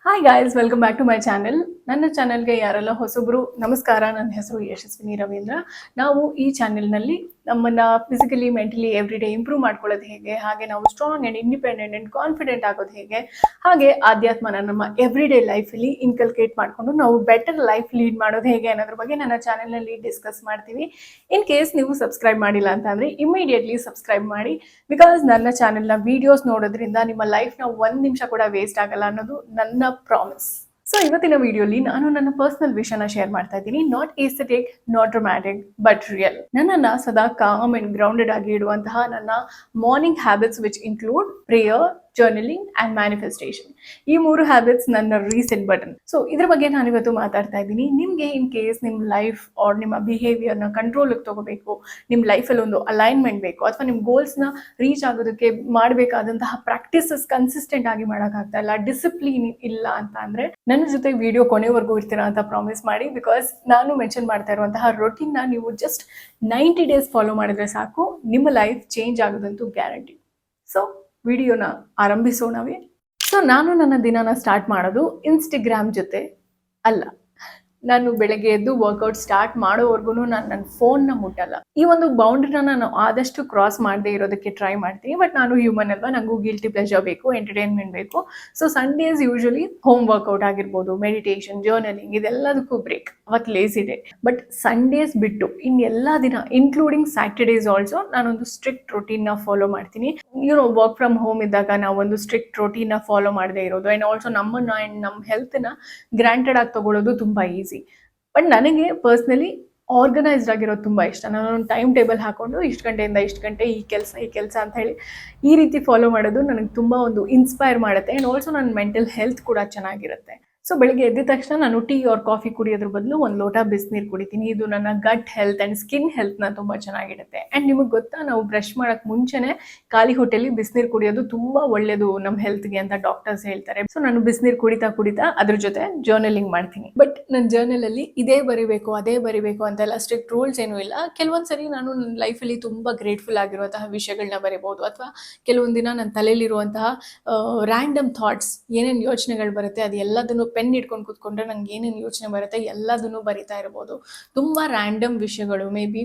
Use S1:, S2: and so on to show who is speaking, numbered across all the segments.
S1: Hi guys, welcome back to my channel. ನನ್ನ ಚಾನೆಲ್ಗೆ ಯಾರೆಲ್ಲ ಹೊಸಬ್ರು, ನಮಸ್ಕಾರ. ನನ್ನ ಹೆಸರು ಯಶಸ್ವಿನಿ ರವೀಂದ್ರ. ನಾವು ಈ ಚಾನೆಲ್ನಲ್ಲಿ ನಮ್ಮನ್ನ physically, mentally every day improve ಮಾಡ್ಕೊಳ್ಳೋದು ಹೇಗೆ, ಹಾಗೆ ನಾವು strong and independent and confident ಆಗೋದು ಹೇಗೆ, ಹಾಗೆ ಆಧ್ಯಾತ್ಮನ ನಮ್ಮ ಎವ್ರಿ ಡೇ ಲೈಫಲ್ಲಿ ಇನ್ಕಲ್ಕೇಟ್ ಮಾಡಿಕೊಂಡು ನಾವು ಬೆಟರ್ ಲೈಫ್ ಲೀಡ್ ಮಾಡೋದು ಹೇಗೆ ಅನ್ನೋದ್ರ ಬಗ್ಗೆ ನನ್ನ ಚಾನೆಲ್ನಲ್ಲಿ ಡಿಸ್ಕಸ್ ಮಾಡ್ತೀವಿ. ಇನ್ ಕೇಸ್ ನೀವು ಸಬ್ಸ್ಕ್ರೈಬ್ ಮಾಡಿಲ್ಲ ಅಂತ ಅಂದರೆ ಇಮಿಡಿಯೇಟ್ಲಿ ಸಬ್ಸ್ಕ್ರೈಬ್ ಮಾಡಿ. ಬಿಕಾಸ್ ನನ್ನ ಚಾನೆಲ್ನ ವಿಡಿಯೋಸ್ ನೋಡೋದ್ರಿಂದ ನಿಮ್ಮ ಲೈಫ್ನ ಒಂದು ನಿಮಿಷ ಕೂಡ ವೇಸ್ಟ್ ಆಗಲ್ಲ ಅನ್ನೋದು ನನ್ನ ಪ್ರಾಮಿಸ್. ಸೊ ಇವತ್ತಿನ ವಿಡಿಯೋಲಿ ನಾನು ನನ್ನ ಪರ್ಸನಲ್ ವಿಷಯನ ಶೇರ್ ಮಾಡ್ತಾ ಇದ್ದೀನಿ. Not aesthetic, not dramatic, but real. ನನ್ನನ್ನು ಸದಾ ಕಾಮ್ ಅಂಡ್ ಗ್ರೌಂಡೆಡ್ ಆಗಿ ಇಡುವಂತಹ ನನ್ನ morning habits which include prayer, journaling and manifestation. ಈ 3 ಹ್ಯಾಬಿಟ್ಸ್ ನನ್ನ ರೀಸೆಂಟ್ ಬಟನ್. ಸೊ ಇದ್ರ ಬಗ್ಗೆ ನಾನು ಇವತ್ತು ಮಾತಾಡ್ತಾ ಇದ್ದೀನಿ. ನಿಮಗೆ ಇನ್ ಕೇಸ್ ನಿಮ್ಮ ಲೈಫ್ ಆರ್ ನಿಮ್ಮ ಬಿಹೇವಿಯರ್ನ ಕಂಟ್ರೋಲಿಗೆ ತಗೋಬೇಕು, ನಿಮ್ಮ ಲೈಫಲ್ಲಿ ಒಂದು ಅಲೈನ್ಮೆಂಟ್ ಬೇಕು, ಅಥವಾ ನಿಮ್ಮ ಗೋಲ್ಸ್ನ ರೀಚ್ ಆಗೋದಕ್ಕೆ ಮಾಡಬೇಕಾದಂತಹ ಪ್ರಾಕ್ಟೀಸಸ್ ಕನ್ಸಿಸ್ಟೆಂಟ್ ಆಗಿ ಮಾಡೋಕ್ಕಾಗ್ತಾ ಇಲ್ಲ, ಡಿಸಿಪ್ಲಿನ್ ಇಲ್ಲ ಅಂತ ಅಂದರೆ ನನ್ನ ಜೊತೆ ವಿಡಿಯೋ ಕೊನೆವರೆಗೂ ಇರ್ತೀರಾ ಅಂತ ಪ್ರಾಮಿಸ್ ಮಾಡಿ. ಬಿಕಾಸ್ ನಾನು ಮೆನ್ಷನ್ ಮಾಡ್ತಾ ಇರುವಂತಹ ರೊಟೀನ್ನ ನೀವು ಜಸ್ಟ್ 90 ಡೇಸ್ ಫಾಲೋ ಮಾಡಿದ್ರೆ ಸಾಕು, ನಿಮ್ಮ ಲೈಫ್ ಚೇಂಜ್ ಆಗೋದಂತೂ ಗ್ಯಾರಂಟಿ. ಸೊ ವಿಡಿಯೋನ ಆರಂಭಿಸೋಣವೇ. ಸೊ ನಾನು ನನ್ನ ದಿನಾನ ಸ್ಟಾರ್ಟ್ ಮಾಡೋದು ಇನ್ಸ್ಟಾಗ್ರಾಮ್ ಜೊತೆ ಅಲ್ಲ. ನಾನು ಬೆಳಗ್ಗೆ ಎದ್ದು ವರ್ಕೌಟ್ ಸ್ಟಾರ್ಟ್ ಮಾಡೋವರೆಗೂ ನಾನು ನನ್ನ ಫೋನ್ನ ಮುಟ್ಟಲ್ಲ. ಈ ಒಂದು ಬೌಂಡ್ರಿನ ನಾನು ಆದಷ್ಟು ಕ್ರಾಸ್ ಮಾಡದೇ ಇರೋದಕ್ಕೆ ಟ್ರೈ ಮಾಡ್ತೀನಿ. ಬಟ್ ನಾನು ಹ್ಯೂಮನ್ ಅಲ್ವಾ, ನನಗೂ ಗಿಲ್ಟಿ ಪ್ಲೆಜರ್ ಬೇಕು, ಎಂಟರ್ಟೈನ್ಮೆಂಟ್ ಬೇಕು. So Sundays usually home workout ಆಗಿರ್ಬೋದು, ಮೆಡಿಟೇಷನ್, ಜರ್ನಲಿಂಗ್, ಇದೆಲ್ಲದಕ್ಕೂ ಬ್ರೇಕ್. ಅವತ್ತು ಲೇಸಿ ಡೇ. ಬಟ್ ಸಂಡೇಸ್ ಬಿಟ್ಟು ಇನ್ನೆಲ್ಲ ದಿನ ಇನ್ಕ್ಲೂಡಿಂಗ್ ಸ್ಯಾಟರ್ಡೇಸ್ ಆಲ್ಸೋ ನಾನೊಂದು ಸ್ಟ್ರಿಕ್ಟ್ ರೊಟೀನ್ನ ಫಾಲೋ ಮಾಡ್ತೀನಿ. ವರ್ಕ್ ಫ್ರಮ್ ಹೋಮ್ ಇದ್ದಾಗ ನಾವು ಒಂದು ಸ್ಟ್ರಿಕ್ಟ್ ರೊಟೀನ್ನ ಫಾಲೋ ಮಾಡದೇ ಇರೋದು ಆ್ಯಂಡ್ ಆಲ್ಸೋ ನಮ್ಮನ್ನ ಆ್ಯಂಡ್ ನಮ್ಮ ಹೆಲ್ತ್ನ ಗ್ರಾಂಟೆಡ್ ಆಗಿ ತಗೊಳ್ಳೋದು ತುಂಬ ಈಸಿ. ಬಟ್ ನನಗೆ ಪರ್ಸ್ನಲಿ ಆರ್ಗನೈಸ್ಡ್ ಆಗಿರೋದು ತುಂಬ ಇಷ್ಟ. ನಾನು ಒಂದು ಟೈಮ್ ಟೇಬಲ್ ಹಾಕ್ಕೊಂಡು ಇಷ್ಟು ಗಂಟೆಯಿಂದ ಇಷ್ಟು ಗಂಟೆ ಈ ಕೆಲಸ ಅಂತ ಹೇಳಿ ಈ ರೀತಿ ಫಾಲೋ ಮಾಡೋದು ನನಗೆ ತುಂಬ ಒಂದು ಇನ್ಸ್ಪೈರ್ ಮಾಡುತ್ತೆ. ಆ್ಯಂಡ್ ಆಲ್ಸೋ ನನ್ನ ಮೆಂಟಲ್ ಹೆಲ್ತ್ ಕೂಡ ಚೆನ್ನಾಗಿರುತ್ತೆ. ಸೊ ಬೆಳಗ್ಗೆ ಎದ್ದ ತಕ್ಷಣ ನಾನು ಟೀ ಆರ್ ಕಾಫಿ ಕುಡಿಯೋದ್ರ ಬದಲು ಒಂದು ಲೋಟ ಬಿಸಿನೀರು ಕುಡಿತೀನಿ. ಇದು ನನ್ನ ಗಟ್ ಹೆಲ್ತ್ ಆ್ಯಂಡ್ ಸ್ಕಿನ್ ಹೆಲ್ತ್ನ ತುಂಬ ಚೆನ್ನಾಗಿಡುತ್ತೆ. ಆ್ಯಂಡ್ ನಿಮಗೆ ಗೊತ್ತಾ, ನಾವು ಬ್ರಷ್ ಮಾಡೋಕ್ಕೆ ಮುಂಚೆನೇ ಖಾಲಿ ಹೊಟ್ಟೆಲಿ ಬಿಸಿನೀರು ಕುಡಿಯೋದು ತುಂಬ ಒಳ್ಳೆಯದು ನಮ್ಮ ಹೆಲ್ತ್ಗೆ ಅಂತ ಡಾಕ್ಟರ್ಸ್ ಹೇಳ್ತಾರೆ. ಸೊ ನಾನು ಬಿಸಿನೀರು ಕುಡಿತಾ ಅದ್ರ ಜೊತೆ ಜರ್ನಲಿಂಗ್ ಮಾಡ್ತೀನಿ. ಬಟ್ ನನ್ನ ಜರ್ನಲಲ್ಲಿ ಇದೇ ಬರಿಬೇಕು ಅದೇ ಬರಿಬೇಕು ಅಂತೆಲ್ಲ ಸ್ಟ್ರಿಕ್ಟ್ ರೂಲ್ಸ್ ಏನೂ ಇಲ್ಲ. ಕೆಲವೊಂದು ಸರಿ ನಾನು ನನ್ನ ಲೈಫಲ್ಲಿ ತುಂಬ ಗ್ರೇಟ್ಫುಲ್ ಆಗಿರುವಂತಹ ವಿಷಯಗಳನ್ನ ಬರಿಬೋದು, ಅಥವಾ ಕೆಲವೊಂದು ದಿನ ನನ್ನ ತಲೆಯಲ್ಲಿರುವಂತಹ ರ್ಯಾಂಡಮ್ ಥಾಟ್ಸ್, ಏನೇನು ಯೋಚನೆಗಳು ಬರುತ್ತೆ ಅದು ಎಲ್ಲದನ್ನು ಪೆನ್ ಇಟ್ಕೊಂಡು ಕೂತ್ಕೊಂಡ್ರೆ ನಂಗೆ ಏನೇನು ಯೋಚನೆ ಬರುತ್ತೆ ಎಲ್ಲದನ್ನು ಬರಿತಾ ಇರ್ಬೋದು. ತುಂಬ ರ್ಯಾಂಡಮ್ ವಿಷಯಗಳು, ಮೇ ಬಿ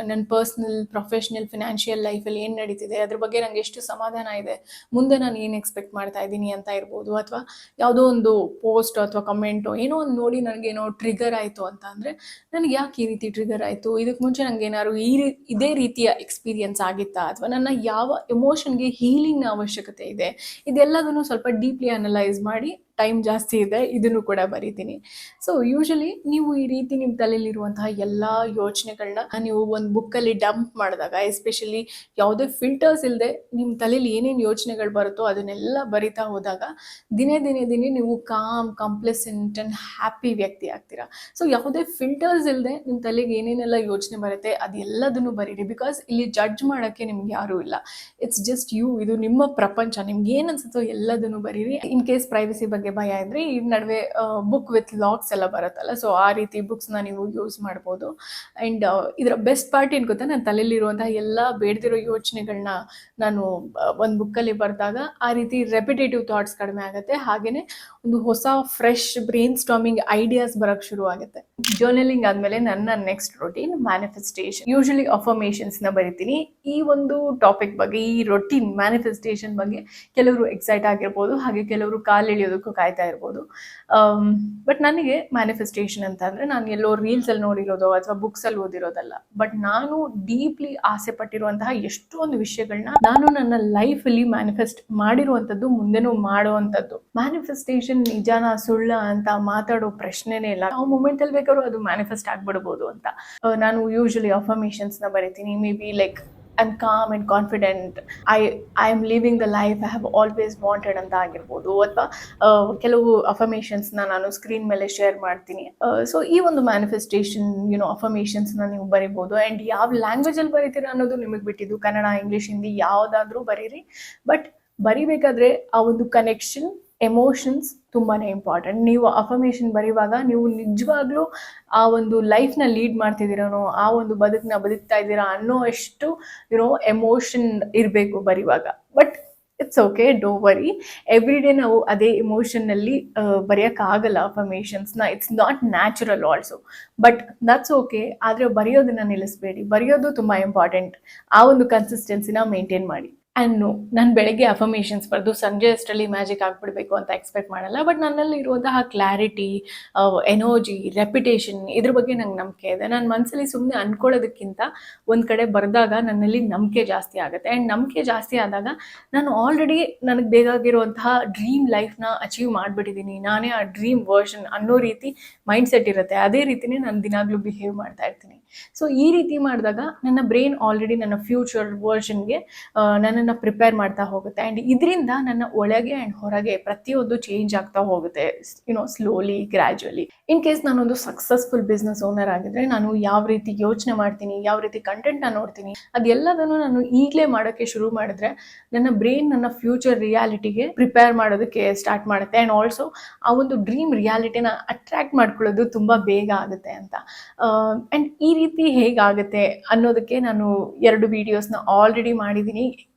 S1: ನನ್ನ ಪರ್ಸ್ನಲ್, ಪ್ರೊಫೆಷ್ನಲ್, ಫಿನಾನ್ಷಿಯಲ್ ಲೈಫಲ್ಲಿ ಏನು ನಡೀತಿದೆ, ಅದ್ರ ಬಗ್ಗೆ ನಂಗೆ ಎಷ್ಟು ಸಮಾಧಾನ ಇದೆ, ಮುಂದೆ ನಾನು ಏನು ಎಕ್ಸ್ಪೆಕ್ಟ್ ಮಾಡ್ತಾ ಇದ್ದೀನಿ ಅಂತ ಇರ್ಬೋದು. ಅಥವಾ ಯಾವುದೋ ಒಂದು ಪೋಸ್ಟ್ ಅಥವಾ ಕಮೆಂಟು ಏನೋ ಒಂದು ನೋಡಿ ನನಗೇನೋ ಟ್ರಿಗರ್ ಆಯಿತು ಅಂತ ಅಂದರೆ, ನನಗೆ ಯಾಕೆ ಈ ರೀತಿ ಟ್ರಿಗರ್ ಆಯಿತು, ಇದಕ್ಕೆ ಮುಂಚೆ ನನಗೆ ಏನಾದ್ರು ಇದೇ ರೀತಿಯ ಎಕ್ಸ್ಪೀರಿಯನ್ಸ್ ಆಗಿತ್ತಾ, ಅಥವಾ ನನ್ನ ಯಾವ ಎಮೋಷನ್ಗೆ ಹೀಲಿಂಗ್ನ ಅವಶ್ಯಕತೆ ಇದೆ, ಇದೆಲ್ಲದನ್ನು ಸ್ವಲ್ಪ ಡೀಪ್ಲಿ ಅನಲೈಸ್ ಮಾಡಿ, ಟೈಮ್ ಜಾಸ್ತಿ ಇದೆ ಇದನ್ನು ಕೂಡ ಬರೀತೀನಿ. ಸೊ ಯೂಶಲಿ ನೀವು ಈ ರೀತಿ ನಿಮ್ಮ ತಲೆಯಲ್ಲಿರುವಂತಹ ಎಲ್ಲ ಯೋಚನೆಗಳನ್ನ ನೀವು ಒಂದು ಬುಕ್ಕಲ್ಲಿ ಡಂಪ್ ಮಾಡಿದಾಗ, ಎಸ್ಪೆಷಲಿ ಯಾವುದೇ ಫಿಲ್ಟರ್ಸ್ ಇಲ್ಲದೆ ನಿಮ್ಮ ತಲೆಯಲ್ಲಿ ಏನೇನು ಯೋಚನೆಗಳು ಬರುತ್ತೋ ಅದನ್ನೆಲ್ಲ ಬರಿತಾ ಹೋದಾಗ ದಿನೇ ನೀವು ಕಾಮ್, ಕಂಪ್ಲೆಸೆಂಟ್ ಆ್ಯಂಡ್ ಹ್ಯಾಪಿ ವ್ಯಕ್ತಿ ಆಗ್ತೀರಾ. ಸೊ ಯಾವುದೇ ಫಿಲ್ಟರ್ಸ್ ಇಲ್ಲದೆ ನಿಮ್ಮ ತಲೆಗೆ ಏನೇನೆಲ್ಲ ಯೋಚನೆ ಬರುತ್ತೆ ಅದೆಲ್ಲದನ್ನು ಬರೀರಿ. ಬಿಕಾಸ್ ಇಲ್ಲಿ ಜಡ್ಜ್ ಮಾಡೋಕ್ಕೆ ನಿಮ್ಗೆ ಯಾರೂ ಇಲ್ಲ. It's just you. ಇದು ನಿಮ್ಮ ಪ್ರಪಂಚ. ನಿಮ್ಗೆ ಏನು ಅನ್ಸುತ್ತೋ ಎಲ್ಲದನ್ನು ಬರೀರಿ. ಇನ್ ಕೇಸ್ ಪ್ರೈವಸಿ ಬಗ್ಗೆ ಭಯ ಇದ್ರೆ ಈ ನಡುವೆ ಬುಕ್ ವಿತ್ ಲಾಕ್ಸ್ ಎಲ್ಲ ಬರುತ್ತಲ್ಲ, ಸೊ ಆ ರೀತಿ ಬುಕ್ಸ್ನ ನೀವು ಯೂಸ್ ಮಾಡ್ಬೋದು. ಆ್ಯಂಡ್ ಇದರ ಬೆಸ್ಟ್ ಪಾರ್ಟ್ ಏನು ಗೊತ್ತಾ, ನನ್ನ ತಲೆಯಲ್ಲಿರುವಂತಹ ಎಲ್ಲ ಬೇಡದಿರೋ ಯೋಚನೆಗಳನ್ನ ನಾನು ಒಂದು ಬುಕ್ಕಲ್ಲಿ ಬರೆದಾಗ ಆ ರೀತಿ ರೆಪಿಟೇಟಿವ್ ಥಾಟ್ಸ್ ಕಡಿಮೆ ಆಗುತ್ತೆ. ಹಾಗೆಯೇ ಒಂದು ಹೊಸ ಫ್ರೆಶ್ ಬ್ರೈನ್ ಸ್ಟಾರ್ಮಿಂಗ್ ಐಡಿಯಾಸ್ ಬರೋಕ್ಕೆ ಶುರು ಆಗುತ್ತೆ. ಜರ್ನಲಿಂಗ್ ಆದಮೇಲೆ ನನ್ನ ನೆಕ್ಸ್ಟ್ ರೊಟೀನ್ ಮ್ಯಾನಿಫೆಸ್ಟೇಷನ್. ಯೂಶಲಿ ಅಫರ್ಮೇಷನ್ಸ್ನ ಬರಿತೀನಿ. ಈ ಒಂದು ಟಾಪಿಕ್ ಬಗ್ಗೆ, ಈ ರೊಟೀನ್ ಮ್ಯಾನಿಫೆಸ್ಟೇಷನ್ ಬಗ್ಗೆ ಕೆಲವರು ಎಕ್ಸೈಟ್ ಆಗಿರ್ಬೋದು, ಹಾಗೆ ಕೆಲವರು ಕಾಲೆಳೆಯೋದಕ್ಕೂ ಕಾಯ್ತಾ ಇರ್ಬೋದು. ಬಟ್ ನನಗೆ ಮ್ಯಾನಿಫೆಸ್ಟೇಷನ್ ಅಂತ ಅಂದರೆ ನಾನು ಎಲ್ಲೋ ರೀಲ್ಸಲ್ಲಿ ನೋಡಿರೋದು ಅಥವಾ ಬುಕ್ಸಲ್ಲಿ ಓದಿರೋದಲ್ಲ. ಬಟ್ ನಾನು ಡೀಪ್ಲಿ ಆಸೆ ಪಟ್ಟಿರುವಂತಹ ಎಷ್ಟೊಂದು ವಿಷಯಗಳನ್ನ ನಾನು ನನ್ನ ಲೈಫಲ್ಲಿ ಮ್ಯಾನಿಫೆಸ್ಟ್ ಮಾಡಿರುವಂಥದ್ದು, ಮುಂದೆನೂ ಮಾಡುವಂಥದ್ದು. ಮ್ಯಾನಿಫೆಸ್ಟೇಷನ್ ನಿಜಾನ ಸುಳ್ಳ ಅಂತ ಮಾತಾಡೋ ಪ್ರಶ್ನೆನೇ ಇಲ್ಲ. ಆ ಮೂಮೆಂಟಲ್ಲಿ ಬೇಕಾದ್ರೂ ಅದು ಮ್ಯಾನಿಫೆಸ್ಟ್ ಆಗ್ಬಿಡ್ಬೋದು ಅಂತ. ನಾನು ಯೂಶಲಿ ಅಫರ್ಮೇಷನ್ಸ್ನ ಬರಿತೀನಿ. May be like I'm calm and confident. I am living the life I have always wanted ಅಂತ ಆಗಿರ್ಬೋದು. ಅಥವಾ ಕೆಲವು ಅಫರ್ಮೇಷನ್ಸ್ನ ನಾನು ಸ್ಕ್ರೀನ್ ಮೇಲೆ ಶೇರ್ ಮಾಡ್ತೀನಿ. ಸೊ ಈ ಒಂದು ಮ್ಯಾನಿಫೆಸ್ಟೇಷನ್ ಅಫರ್ಮೇಷನ್ಸ್ನ ನೀವು ಬರಿಬೋದು. ಆ್ಯಂಡ್ ಯಾವ ಲ್ಯಾಂಗ್ವೇಜಲ್ಲಿ ಬರೀತೀರಾ ಅನ್ನೋದು ನಿಮಗೆ ಬಿಟ್ಟಿದ್ದು. ಕನ್ನಡ, ಇಂಗ್ಲೀಷ್, ಹಿಂದಿ ಯಾವುದಾದ್ರೂ ಬರೀರಿ. ಬಟ್ ಬರಿಬೇಕಾದ್ರೆ ಆ ಒಂದು ಕನೆಕ್ಷನ್, ಎಮೋಷನ್ಸ್ ತುಂಬಾ ಇಂಪಾರ್ಟೆಂಟ್. ನೀವು ಅಫರ್ಮೇಷನ್ ಬರೆಯುವಾಗ ನೀವು ನಿಜವಾಗ್ಲೂ ಆ ಒಂದು ಲೈಫ್ನ ಲೀಡ್ ಮಾಡ್ತಿದ್ದೀರೋ, ಆ ಒಂದು ಬದುಕನ್ನ ಬದುಕ್ತಾ ಇದ್ದೀರಾ ಅನ್ನೋ ಎಷ್ಟು ಎಮೋಷನ್ ಇರಬೇಕು ಬರೆಯುವಾಗ. But it's okay, do worry. Every day ನಾವು ಅದೇ ಎಮೋಷನ್ನಲ್ಲಿ ಬರೆಯೋಕ್ಕಾಗಲ್ಲ ಅಫರ್ಮೇಷನ್ಸ್ನ. It's not natural also, but that's okay. ಆದರೆ ಬರೆಯೋದನ್ನ ನಿಲ್ಲಿಸಬೇಡಿ. ಬರೆಯೋದು ತುಂಬ ಇಂಪಾರ್ಟೆಂಟ್. ಆ ಒಂದು ಕನ್ಸಿಸ್ಟೆನ್ಸಿನ ಮೇಂಟೈನ್ ಮಾಡಿ. ಆ್ಯಂಡ್ ನೋ, ನಾನು ಬೆಳಗ್ಗೆ ಅಫರ್ಮೇಷನ್ಸ್ ಬರೆದು ಸಂಜೆ ಅಷ್ಟರಲ್ಲಿ ಮ್ಯಾಜಿಕ್ ಆಗಿಬಿಡ್ಬೇಕು ಅಂತ ಎಕ್ಸ್ಪೆಕ್ಟ್ ಮಾಡಲ್ಲ. ಬಟ್ ನನ್ನಲ್ಲಿ ಇರುವಂತಹ ಕ್ಲಾರಿಟಿ, ಎನರ್ಜಿ, ರೆಪ್ಯುಟೇಷನ್, ಇದ್ರ ಬಗ್ಗೆ ನಂಗೆ ನಂಬಿಕೆ ಇದೆ. ನನ್ನ ಮನಸ್ಸಲ್ಲಿ ಸುಮ್ಮನೆ ಅಂದ್ಕೊಳ್ಳೋದಕ್ಕಿಂತ ಒಂದು ಕಡೆ ಬರೆದಾಗ ನನ್ನಲ್ಲಿ ನಂಬಿಕೆ ಜಾಸ್ತಿ ಆಗುತ್ತೆ. ಆ್ಯಂಡ್ ನಂಬಿಕೆ ಜಾಸ್ತಿ ಆದಾಗ ನಾನು ಆಲ್ರೆಡಿ ನನಗೆ ಬೇಕಾಗಿರುವಂತಹ ಡ್ರೀಮ್ ಲೈಫ್ನ ಅಚೀವ್ ಮಾಡಿಬಿಟ್ಟಿದ್ದೀನಿ, ನಾನೇ ಆ ಡ್ರೀಮ್ ವರ್ಷನ್ ಅನ್ನೋ ರೀತಿ ಮೈಂಡ್ಸೆಟ್ ಇರುತ್ತೆ. ಅದೇ ರೀತಿಯೇ ನಾನು ದಿನಾಗಲೂ ಬಿಹೇವ್ ಮಾಡ್ತಾ ಇರ್ತೀನಿ. ಸೊ ಈ ರೀತಿ ಮಾಡಿದಾಗ ನನ್ನ ಬ್ರೈನ್ ಆಲ್ರೆಡಿ ನನ್ನ ಫ್ಯೂಚರ್ ವರ್ಷನ್ಗೆ ನನ್ನನ್ನು ಪ್ರಿಪೇರ್ ಮಾಡ್ತಾ ಹೋಗುತ್ತೆ. ಆ್ಯಂಡ್ ಇದರಿಂದ ನನ್ನ ಒಳಗೆ ಆ್ಯಂಡ್ ಹೊರಗೆ ಪ್ರತಿಯೊಂದು ಚೇಂಜ್ ಆಗ್ತಾ ಹೋಗುತ್ತೆ, ಸ್ಲೋಲಿ, ಗ್ರ್ಯಾಜುವಲಿ. ಇನ್ ಕೇಸ್ ನಾನೊಂದು ಸಕ್ಸಸ್ಫುಲ್ ಬಿಸ್ನೆಸ್ ಓನರ್ ಆಗಿದ್ರೆ ನಾನು ಯಾವ ರೀತಿ ಯೋಚನೆ ಮಾಡ್ತೀನಿ, ಯಾವ ರೀತಿ ಕಂಟೆಂಟ್ನ ನೋಡ್ತೀನಿ, ಅದೆಲ್ಲದನ್ನು ನಾನು ಈಗಲೇ ಮಾಡೋಕ್ಕೆ ಶುರು ಮಾಡಿದ್ರೆ ನನ್ನ ಬ್ರೈನ್ ನನ್ನ ಫ್ಯೂಚರ್ ರಿಯಾಲಿಟಿಗೆ ಪ್ರಿಪೇರ್ ಮಾಡೋದಕ್ಕೆ ಸ್ಟಾರ್ಟ್ ಮಾಡುತ್ತೆ. ಆ್ಯಂಡ್ ಆಲ್ಸೋ ಆ ಒಂದು ಡ್ರೀಮ್ ರಿಯಾಲಿಟಿನ ಅಟ್ರ್ಯಾಕ್ಟ್ ಮಾಡ್ಕೊಳ್ಳೋದು ತುಂಬ ಬೇಗ ಆಗುತ್ತೆ ಅಂತ. ಆ್ಯಂಡ್ ಈ ರೀತಿ ಹೇಗಾಗುತ್ತೆ ಅನ್ನೋದಕ್ಕೆ ನಾನು 2 ವೀಡಿಯೋಸ್ನ ಆಲ್ರೆಡಿ ಮಾಡಿದ್ದೀನಿ,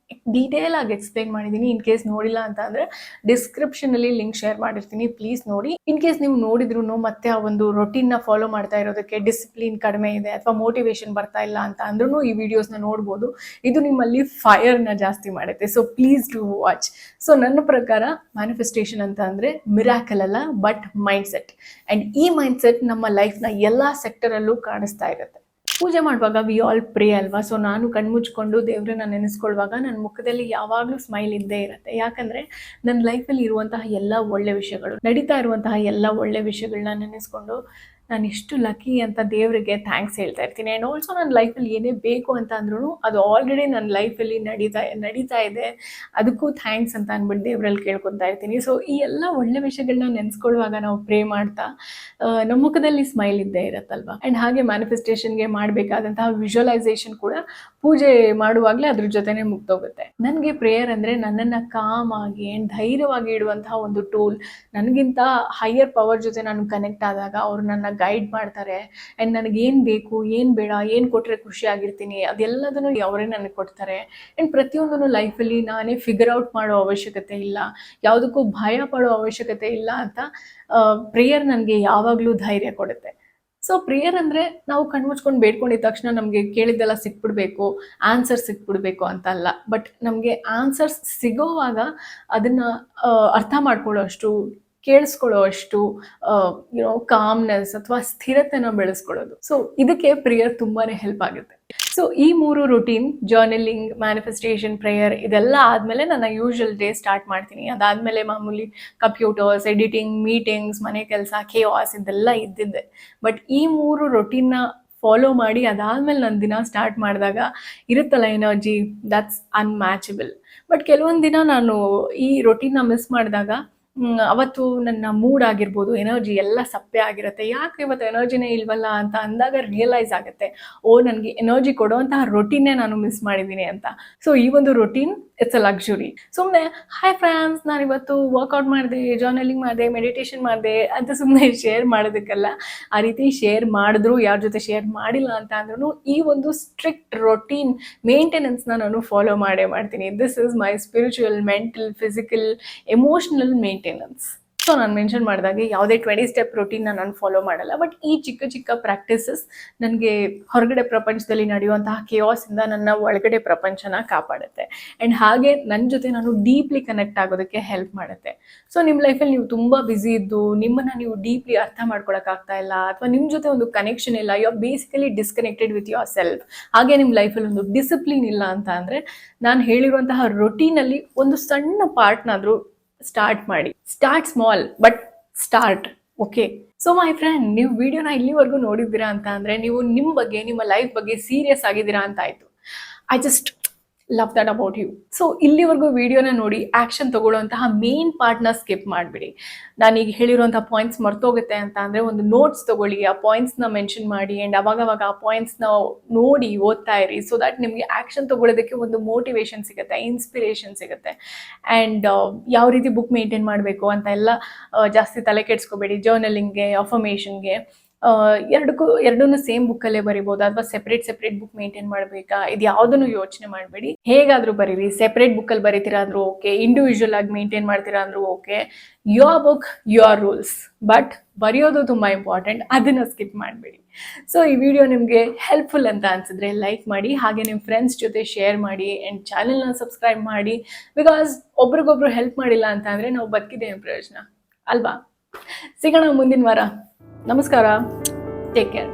S1: ಡೀಟೇಲ್ ಆಗಿ ಎಕ್ಸ್ಪ್ಲೈನ್ ಮಾಡಿದ್ದೀನಿ. ಇನ್ ಕೇಸ್ ನೋಡಿಲ್ಲ ಅಂತ ಅಂದರೆ ಡಿಸ್ಕ್ರಿಪ್ಷನಲ್ಲಿ ಲಿಂಕ್ ಶೇರ್ ಮಾಡಿರ್ತೀನಿ, ಪ್ಲೀಸ್ ನೋಡಿ. ಇನ್ ಕೇಸ್ ನೀವು ನೋಡಿದ್ರು ಮತ್ತೆ ಆ ಒಂದು ರೊಟೀನ್ನ ಫಾಲೋ ಮಾಡ್ತಾ ಇರೋದಕ್ಕೆ ಡಿಸಿಪ್ಲಿನ್ ಕಡಿಮೆ ಇದೆ ಅಥವಾ ಮೋಟಿವೇಶನ್ ಬರ್ತಾ ಇಲ್ಲ ಅಂತ ಅಂದ್ರೂ ಈ ವಿಡಿಯೋಸ್ನ ನೋಡ್ಬೋದು. ಇದು ನಿಮ್ಮಲ್ಲಿ ಫೈರ್ನ ಜಾಸ್ತಿ ಮಾಡುತ್ತೆ. So please do watch. So ನನ್ನ ಪ್ರಕಾರ ಮ್ಯಾನಿಫೆಸ್ಟೇಷನ್ ಅಂತ ಅಂದರೆ ಮಿರಾಕಲ್ ಅಲ್ಲ, ಬಟ್ ಮೈಂಡ್ಸೆಟ್. ಆ್ಯಂಡ್ ಈ ಮೈಂಡ್ಸೆಟ್ ನಮ್ಮ ಲೈಫ್ನ ಎಲ್ಲ ಸೆಕ್ಟರಲ್ಲೂ ಕಾಣಿಸ್ತಾ ಇರುತ್ತೆ. ಪೂಜೆ ಮಾಡುವಾಗ ವಿ ಆಲ್ ಪ್ರೇ ಅಲ್ವಾ. ಸೊ ನಾನು ಕಣ್ಮುಚ್ಕೊಂಡು ದೇವ್ರನ್ನ ನೆನೆಸ್ಕೊಳ್ಳುವಾಗ ನನ್ನ ಮುಖದಲ್ಲಿ ಯಾವಾಗಲೂ ಸ್ಮೈಲ್ ಇದ್ದೇ ಇರುತ್ತೆ. ಯಾಕಂದರೆ ನನ್ನ ಲೈಫಲ್ಲಿ ಇರುವಂತಹ ಎಲ್ಲ ಒಳ್ಳೆ ವಿಷಯಗಳು, ನಡೀತಾ ಇರುವಂತಹ ಎಲ್ಲ ಒಳ್ಳೆ ವಿಷಯಗಳನ್ನ ನೆನೆಸ್ಕೊಂಡು ನಾನು ಎಷ್ಟು ಲಕ್ಕಿ ಅಂತ ದೇವರಿಗೆ ಥ್ಯಾಂಕ್ಸ್ ಹೇಳ್ತಾ ಇರ್ತೀನಿ. ಆ್ಯಂಡ್ ಆಲ್ಸೋ ನನ್ನ ಲೈಫಲ್ಲಿ ಏನೇ ಬೇಕು ಅಂತ ಅಂದ್ರೂ ಅದು ಆಲ್ರೆಡಿ ನನ್ನ ಲೈಫಲ್ಲಿ ನಡೀತಾ ಇದೆ, ಅದಕ್ಕೂ ಥ್ಯಾಂಕ್ಸ್ ಅಂತ ಅಂದ್ಬಿಟ್ಟು ದೇವರಲ್ಲಿ ಕೇಳ್ಕೊತಾ ಇರ್ತೀನಿ. ಸೊ ಈ ಎಲ್ಲ ಒಳ್ಳೆ ವಿಷಯಗಳನ್ನ ನೆನೆಸ್ಕೊಳ್ಳುವಾಗ ನಾವು ಪ್ರೇ ಮಾಡ್ತಾ ನಮ್ಮ ಮುಖದಲ್ಲಿ ಸ್ಮೈಲ್ ಇದ್ದೇ ಇರುತ್ತಲ್ವ. ಆ್ಯಂಡ್ ಹಾಗೆ ಮ್ಯಾನಿಫೆಸ್ಟೇಷನ್ಗೆ ಮಾಡಬೇಕಾದಂತಹ ವಿಜುವಲೈಸೇಷನ್ ಕೂಡ ಪೂಜೆ ಮಾಡುವಾಗಲೇ ಅದ್ರ ಜೊತೆನೇ ಮುಗ್ದೋಗುತ್ತೆ. ನನಗೆ ಪ್ರೇಯರ್ ಅಂದರೆ ನನ್ನನ್ನು ಕಾಮ್ ಆಗಿ ಆ್ಯಂಡ್ ಧೈರ್ಯವಾಗಿ ಇಡುವಂತಹ ಒಂದು ಟೂಲ್. ನನಗಿಂತ ಹೈಯರ್ ಪವರ್ ಜೊತೆ ನಾನು ಕನೆಕ್ಟ್ ಆದಾಗ ಅವರು ನನ್ನ ಗೈಡ್ ಮಾಡ್ತಾರೆ. ಆ್ಯಂಡ್ ನನಗೇನು ಬೇಕು, ಏನು ಬೇಡ, ಏನು ಕೊಟ್ಟರೆ ಖುಷಿಯಾಗಿರ್ತೀನಿ, ಅದೆಲ್ಲದನ್ನು ಅವರೇ ನನಗೆ ಕೊಡ್ತಾರೆ. ಆ್ಯಂಡ್ ಪ್ರತಿಯೊಂದನ್ನು ಲೈಫಲ್ಲಿ ನಾನೇ ಫಿಗರ್ ಔಟ್ ಮಾಡೋ ಅವಶ್ಯಕತೆ ಇಲ್ಲ, ಯಾವುದಕ್ಕೂ ಭಯ ಪಡೋ ಅವಶ್ಯಕತೆ ಇಲ್ಲ ಅಂತ ಪ್ರೇಯರ್ ನನಗೆ ಯಾವಾಗಲೂ ಧೈರ್ಯ ಕೊಡುತ್ತೆ. ಸೊ ಪ್ರೇಯರ್ ಅಂದರೆ ನಾವು ಕಣ್ಮುಚ್ಕೊಂಡು ಬೇಡ್ಕೊಂಡಿದ್ದ ತಕ್ಷಣ ನಮಗೆ ಕೇಳಿದ್ದೆಲ್ಲ ಸಿಕ್ಬಿಡ್ಬೇಕು, ಆನ್ಸರ್ ಸಿಕ್ಬಿಡ್ಬೇಕು ಅಂತ ಅಲ್ಲ. ಬಟ್ ನಮಗೆ ಆನ್ಸರ್ಸ್ ಸಿಗೋವಾಗ ಅದನ್ನು ಅರ್ಥ ಮಾಡ್ಕೊಳ್ಳೋ ಅಷ್ಟು, ಕೇಳಿಸ್ಕೊಳ್ಳೋ ಅಷ್ಟು ಕಾಮ್ನೆಸ್ ಅಥವಾ ಸ್ಥಿರತೆನ ಬೆಳೆಸ್ಕೊಳ್ಳೋದು. ಸೊ ಇದಕ್ಕೆ ಪ್ರೇಯರ್ ತುಂಬಾ ಹೆಲ್ಪ್ ಆಗುತ್ತೆ. ಸೊ ಈ 3 ರೂಟೀನ್, ಜರ್ನಲಿಂಗ್, ಮ್ಯಾನಿಫೆಸ್ಟೇಷನ್, ಪ್ರೇಯರ್, ಇದೆಲ್ಲ ಆದಮೇಲೆ ನನ್ನ ಯೂಶುವಲ್ ಡೇ ಸ್ಟಾರ್ಟ್ ಮಾಡ್ತೀನಿ. ಅದಾದಮೇಲೆ ಮಾಮೂಲಿ ಕಂಪ್ಯೂಟರ್ಸ್, ಎಡಿಟಿಂಗ್, ಮೀಟಿಂಗ್ಸ್, ಮನೆ ಕೆಲಸ, ಕೇವಾಸ್ ಇದೆಲ್ಲ ಇದ್ದಿದ್ದೆ. ಬಟ್ ಈ 3 ರೂಟೀನ್ನ ಫಾಲೋ ಮಾಡಿ ಅದಾದಮೇಲೆ ನನ್ನ ದಿನ ಸ್ಟಾರ್ಟ್ ಮಾಡಿದಾಗ ಇರುತ್ತಲ್ಲ ಎನರ್ಜಿ, ದಟ್ಸ್ ಅನ್ಮ್ಯಾಚಬಲ್. ಬಟ್ ಕೆಲವೊಂದು ದಿನ ನಾನು ಈ ರೊಟೀನ್ನ ಮಿಸ್ ಮಾಡಿದಾಗ ಅವತ್ತು ನನ್ನ ಮೂಡ್ ಆಗಿರ್ಬೋದು, ಎನರ್ಜಿ ಎಲ್ಲ ಸಪ್ಪೆ ಆಗಿರುತ್ತೆ. ಯಾಕೆ ಇವತ್ತು ಎನರ್ಜಿನೇ ಇಲ್ವಲ್ಲ ಅಂತ ಅಂದಾಗ ರಿಯಲೈಸ್ ಆಗುತ್ತೆ, ನನಗೆ ಎನರ್ಜಿ ಕೊಡುವಂತಹ ರೊಟೀನೇ ನಾನು ಮಿಸ್ ಮಾಡಿದ್ದೀನಿ ಅಂತ. ಸೊ ಈ ಒಂದು ರೊಟೀನ್ ಇಟ್ಸ್ ಅ ಲಕ್ಸುರಿ. ಸುಮ್ಮನೆ ಹಾಯ್ ಫ್ರೆಂಡ್ಸ್, ನಾನು ಇವತ್ತು ವರ್ಕೌಟ್ ಮಾಡಿದೆ, ಜರ್ನಲಿಂಗ್ ಮಾಡಿದೆ, ಮೆಡಿಟೇಷನ್ ಮಾಡಿದೆ ಅಂತ ಸುಮ್ಮನೆ ಶೇರ್ ಮಾಡೋದಕ್ಕಲ್ಲ. ಆ ರೀತಿ ಶೇರ್ ಮಾಡಿದ್ರು, ಯಾರ ಜೊತೆ ಶೇರ್ ಮಾಡಿಲ್ಲ ಅಂತ ಅಂದ್ರೂ ಈ ಒಂದು ಸ್ಟ್ರಿಕ್ಟ್ ರೊಟೀನ್ ಮೇಂಟೆನೆನ್ಸ್ನ ನಾನು ಫಾಲೋ ಮಾಡ್ತೀನಿ. This is my spiritual, mental, physical, emotional maintenance. So ನಾನು ಮೆನ್ಷನ್ ಮಾಡಿದಾಗೆ ಯಾವುದೇ 20 ಸ್ಟೆಪ್ ರೊಟೀನ್ನ ನಾನು ಫಾಲೋ ಮಾಡಲ್ಲ. ಬಟ್ ಈ ಚಿಕ್ಕ ಚಿಕ್ಕ ಪ್ರಾಕ್ಟೀಸಸ್ ನನಗೆ ಹೊರಗಡೆ ಪ್ರಪಂಚದಲ್ಲಿ ನಡೆಯುವಂತಹ ಕೇಯಾಸಿಂದ ನನ್ನ ಒಳಗಡೆ ಪ್ರಪಂಚನ ಕಾಪಾಡುತ್ತೆ. ಆ್ಯಂಡ್ ಹಾಗೆ ನನ್ನ ಜೊತೆ ನಾನು ಡೀಪ್ಲಿ ಕನೆಕ್ಟ್ ಆಗೋದಕ್ಕೆ ಹೆಲ್ಪ್ ಮಾಡುತ್ತೆ. ಸೊ ನಿಮ್ಮ ಲೈಫಲ್ಲಿ ನೀವು ತುಂಬ ಬ್ಯುಸಿ ಇದ್ದು ನಿಮ್ಮನ್ನು ನೀವು ಡೀಪ್ಲಿ ಅರ್ಥ ಮಾಡ್ಕೊಳಕ್ಕಾಗ್ತಾ ಇಲ್ಲ, ಅಥವಾ ನಿಮ್ಮ ಜೊತೆ ಒಂದು ಕನೆಕ್ಷನ್ ಇಲ್ಲ, you are basically disconnected with yourself, ಹಾಗೆ ನಿಮ್ಮ ಲೈಫಲ್ಲಿ ಒಂದು ಡಿಸಿಪ್ಲಿನ್ ಇಲ್ಲ ಅಂತ ಅಂದರೆ ನಾನು ಹೇಳಿರುವಂತಹ ರೊಟೀನಲ್ಲಿ ಒಂದು ಸಣ್ಣ ಪಾರ್ಟ್ನಾದರೂ ಸ್ಟಾರ್ಟ್ ಮಾಡಿ. Start small but start. Okay. So my friend, ನೀವು ವಿಡಿಯೋನ ಇಲ್ಲಿವರೆಗೂ ನೋಡಿದ್ದೀರಾ ಅಂತ ಅಂದರೆ ನೀವು ನಿಮ್ಮ ಬಗ್ಗೆ, ನಿಮ್ಮ ಲೈಫ್ ಬಗ್ಗೆ ಸೀರಿಯಸ್ ಆಗಿದ್ದೀರಾ ಅಂತ ಆಯಿತು. I just love that about you. So ಇಲ್ಲಿವರೆಗೂ ವಿಡಿಯೋನ ನೋಡಿ ಆ್ಯಕ್ಷನ್ ತೊಗೊಳ್ಳೋಂತಹ ಮೇನ್ ಪಾರ್ಟ್ನ ಸ್ಕಿಪ್ ಮಾಡಿಬಿಡಿ. ನಾನೀಗ ಹೇಳಿರುವಂಥ ಪಾಯಿಂಟ್ಸ್ ಮರ್ತೋಗುತ್ತೆ ಅಂತ ಅಂದರೆ ಒಂದು ನೋಟ್ಸ್ ತೊಗೊಳ್ಳಿ, ಆ ಪಾಯಿಂಟ್ಸ್ನ ಮೆನ್ಷನ್ ಮಾಡಿ, ಆ್ಯಂಡ್ ಅವಾಗವಾಗ ಆ ಪಾಯಿಂಟ್ಸ್ನ ನೋಡಿ ಓದ್ತಾ ಇರಿ. ಸೊ ದ್ಯಾಟ್ ನಿಮಗೆ ಆ್ಯಕ್ಷನ್ ತೊಗೊಳ್ಳೋದಕ್ಕೆ ಒಂದು ಮೋಟಿವೇಶನ್ ಸಿಗುತ್ತೆ, ಇನ್ಸ್ಪಿರೇಷನ್ ಸಿಗುತ್ತೆ. ಆ್ಯಂಡ್ ಯಾವ ರೀತಿ ಬುಕ್ ಮೇಂಟೈನ್ ಮಾಡಬೇಕು ಅಂತ ಎಲ್ಲ ಜಾಸ್ತಿ ತಲೆ ಕೆಡಿಸ್ಕೋಬೇಡಿ. ಜರ್ನಲಿಂಗ್ಗೆ, ಅಫರ್ಮೇಷನ್ಗೆ ಎರಡನ್ನೂ ಸೇಮ್ ಬುಕ್ಕಲ್ಲೇ ಬರಿಬೋದಾ ಅಥವಾ ಸೆಪ್ರೇಟ್ ಬುಕ್ ಮೇಂಟೈನ್ ಮಾಡಬೇಕಾ, ಇದು ಯಾವುದನ್ನು ಯೋಚನೆ ಮಾಡಬೇಡಿ. ಹೇಗಾದ್ರೂ ಬರೀರಿ. ಸೆಪ್ರೇಟ್ ಬುಕ್ಕಲ್ಲಿ ಬರೀತೀರಾ ಅಂದ್ರೂ ಓಕೆ, ಇಂಡಿವಿಜುವಲ್ ಆಗಿ ಮೇಂಟೈನ್ ಮಾಡ್ತೀರಾ ಅಂದ್ರೂ okay. Your book your rules, but ಬರೆಯೋದು ತುಂಬಾ ಇಂಪಾರ್ಟೆಂಟ್, ಅದನ್ನ ಸ್ಕಿಪ್ ಮಾಡಬೇಡಿ. ಸೊ ಈ ವಿಡಿಯೋ ನಿಮಗೆ ಹೆಲ್ಪ್ಫುಲ್ ಅಂತ ಅನ್ಸಿದ್ರೆ ಲೈಕ್ ಮಾಡಿ, ಹಾಗೆ ನಿಮ್ಮ ಫ್ರೆಂಡ್ಸ್ ಜೊತೆ ಶೇರ್ ಮಾಡಿ ಆ್ಯಂಡ್ ಚಾನೆಲ್ನ ಸಬ್ಸ್ಕ್ರೈಬ್ ಮಾಡಿ. ಬಿಕಾಸ್ ಒಬ್ರಿಗೊಬ್ರು ಹೆಲ್ಪ್ ಮಾಡಿಲ್ಲ ಅಂತ ಅಂದರೆ ನಾವು ಬದುಕಿದ್ದೇನು ಪ್ರಯೋಜನ ಅಲ್ವಾ? ಸಿಗೋಣ ಮುಂದಿನ ವಾರ. ನಮಸ್ಕಾರ. Take care.